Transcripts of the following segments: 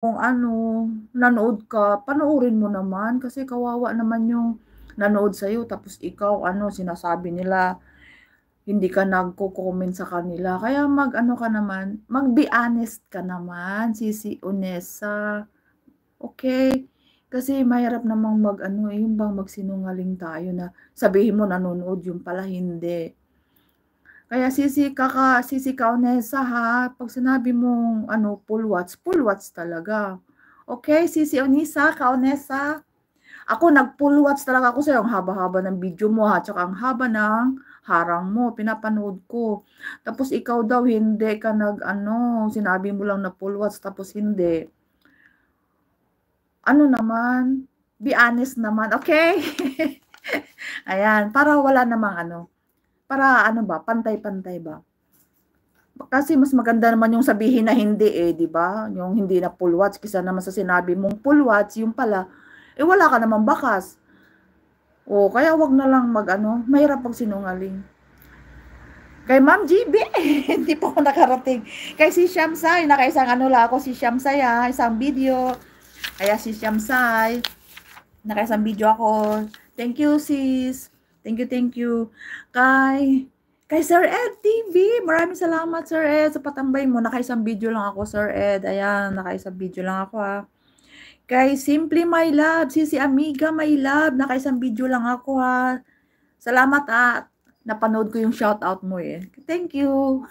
kung ano, nanood ka, panoorin mo naman kasi kawawa naman yung nanood sa'yo tapos ikaw ano, sinasabi nila hindi ka nagko-comment sa kanila. Kaya mag-ano ka naman, mag-be honest ka naman, Sisi Onesa. Okay? Kasi mahirap namang mag-ano, yung bang magsinungaling tayo na sabihin mo nanonood, yung pala hindi. Kaya Sisi Kaunesa ha, pag sinabi mong ano, full watch talaga. Okay, Sisi Onisa, Kaunesa. Ako nag-full watch talaga ako sa'yo, ang haba-haba ng video mo ha, tsaka ang haba ng harang mo, pinapanood ko. Tapos ikaw daw hindi ka nag-ano, sinabi mo lang na full watch tapos hindi. Ano naman, be honest naman, okay? Ayan, para wala namang ano, para ano ba, pantay-pantay ba? Kasi mas maganda naman yung sabihin na hindi eh, 'di ba? Yung hindi na full watch kaysa naman sa sinabi mong full watch, yung pala, eh wala ka namang bakas. O kaya wag na lang mag-ano, mahirap pag sinungaling. Kay Ma'am GB, hindi pa ako nakarating. Kay si Shamsay, nakaisang ano lang ako si Shamsay isang video. Kaya si Shamsay, nakaisang video ako. Thank you sis. Thank you, thank you. Kay Sir Ed TV, maraming salamat Sir Ed sa patambay mo. Nakaisang video lang ako Sir Ed. Ayan, nakaisang video lang ako ha. Kay Simply My Love, si Amiga My Love, nakaisang video lang ako ha. Salamat napanood ko yung shoutout mo eh. Thank you.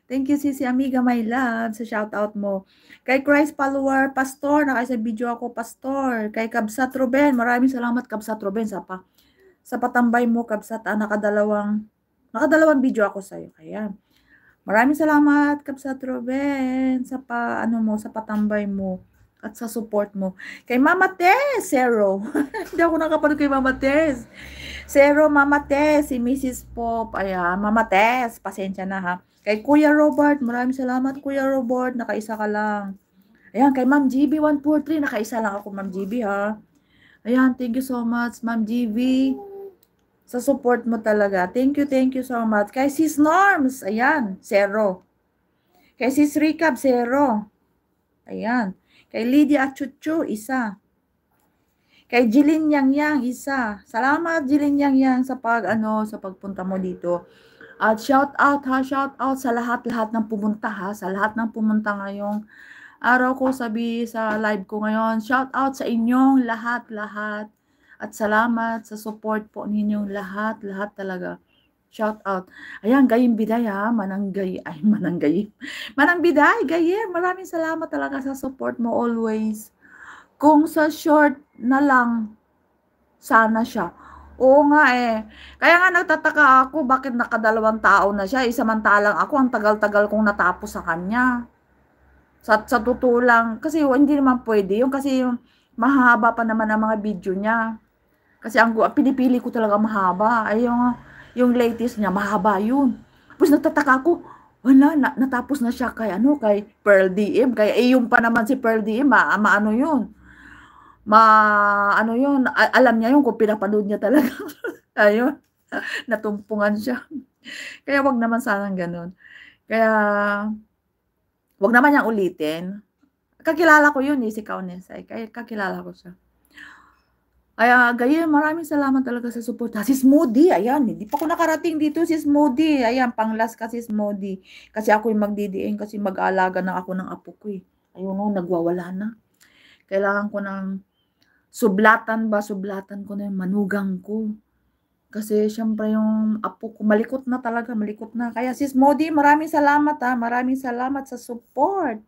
Thank you Sisi Amiga My Love sa shoutout mo. Kay Christ Follower Pastor, nakaisang video ako Pastor. Kay Kabsat Ruben, maraming salamat Kabsat Ruben sa patambay mo Kabsat. Nakadalawang video ako sa iyo. Kaya maraming salamat Kabsat Ruben sa patambay mo at sa support mo. Kay Mama Tess, Zero. Hindi ako nakapanood kay Mama Tess. Zero, Mama Tess, si Mrs. Pop. Ayan, Mama Tess, pasensya na ha. Kay Kuya Robert, maraming salamat Kuya Robert, nakaisa ka lang. Ayan, kay Ma'am GB 143, nakaisa lang ako Ma'am GB ha. Ayan, thank you so much Ma'am GB sa support mo talaga. Thank you so much. Kay Sis Norms, ayan, zero. Kay Sis Recap, zero. Ayan. Kay Lydia Chuchu, isa. Kay Jilin Yang, isa. Salamat Jilin Yang sa pagpunta mo dito. At shout out sa lahat-lahat ng pumunta ha, sa lahat ng pumunta ngayong araw ko sa live ko ngayon. Shout out sa inyong lahat-lahat. At salamat sa support po ninyong lahat talaga. Shout out. Ayan, Gayim Biday ha, Manang Biday, Gayim, maraming salamat talaga sa support mo always. Kung sa short na lang, sana siya. Oo nga eh. Kaya nga nagtataka ako bakit nakadalawang tao na siya. Samantalang ako ang tagal-tagal kong natapos sa kanya. Sa totoo lang. Kasi hindi naman pwede. Kasi yung mahaba pa naman ang mga video niya. Kasi ang pinipili ko talaga mahaba. Ay yung latest niya, mahaba yun. Tapos nagtataka ako, wala, natapos na siya kay Pearl DM. Kaya yung pa naman si Pearl DM, maano yun. Ano yun, alam niya yun kung pinapanood niya talaga. Ayun, natumpungan siya. Kaya wag naman sanang ganun. Kaya, wag naman niyang ulitin. Kakilala ko yun si Kaunes. Kaya kakilala ko siya. Kaya, ganyan, maraming salamat talaga sa support. Si Smoothie, ayan, hindi pa ako nakarating dito si Smoothie. Ayan, pang-last kasi Smoothie. Kasi ako yung magdidiin kasi mag-aalaga na ako ng apo ko eh. Ayun o, nagwawala na. Kailangan ko ng sublatan ko na yung manugang ko. Kasi syempre yung apo ko, malikot na talaga, malikot na. Kaya sis Modi, maraming salamat ha, maraming salamat sa support.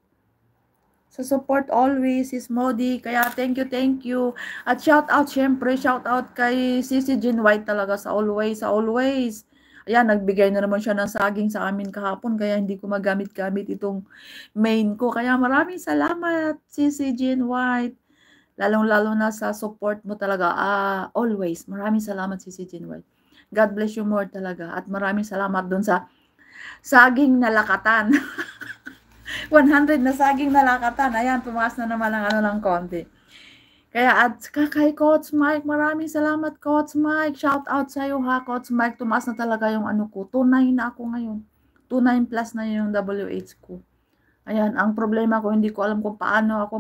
Sa support always, sis Modi. Kaya thank you. At shout out, syempre, shout out kay Sisi Jean White talaga sa always. Ayan, nagbigay na naman siya ng saging sa amin kahapon, kaya hindi ko magamit-gamit itong main ko. Kaya maraming salamat, Sisi Jean White. Lalong-lalo na sa support mo talaga. Always. Maraming salamat si Jean White. God bless you more talaga. At maraming salamat dun sa saging na lakatan. 100 na saging na lakatan. Ayan, tumaas na naman ang ano ng konti. Kaya at kay Coach Mike, maraming salamat Coach Mike. Shout out sa iyo ha, Coach Mike. Tumaas na talaga yung ano ko. 29 na ako ngayon. 29 plus na yung WH ko. Ayan, ang problema ko hindi ko alam kung paano ako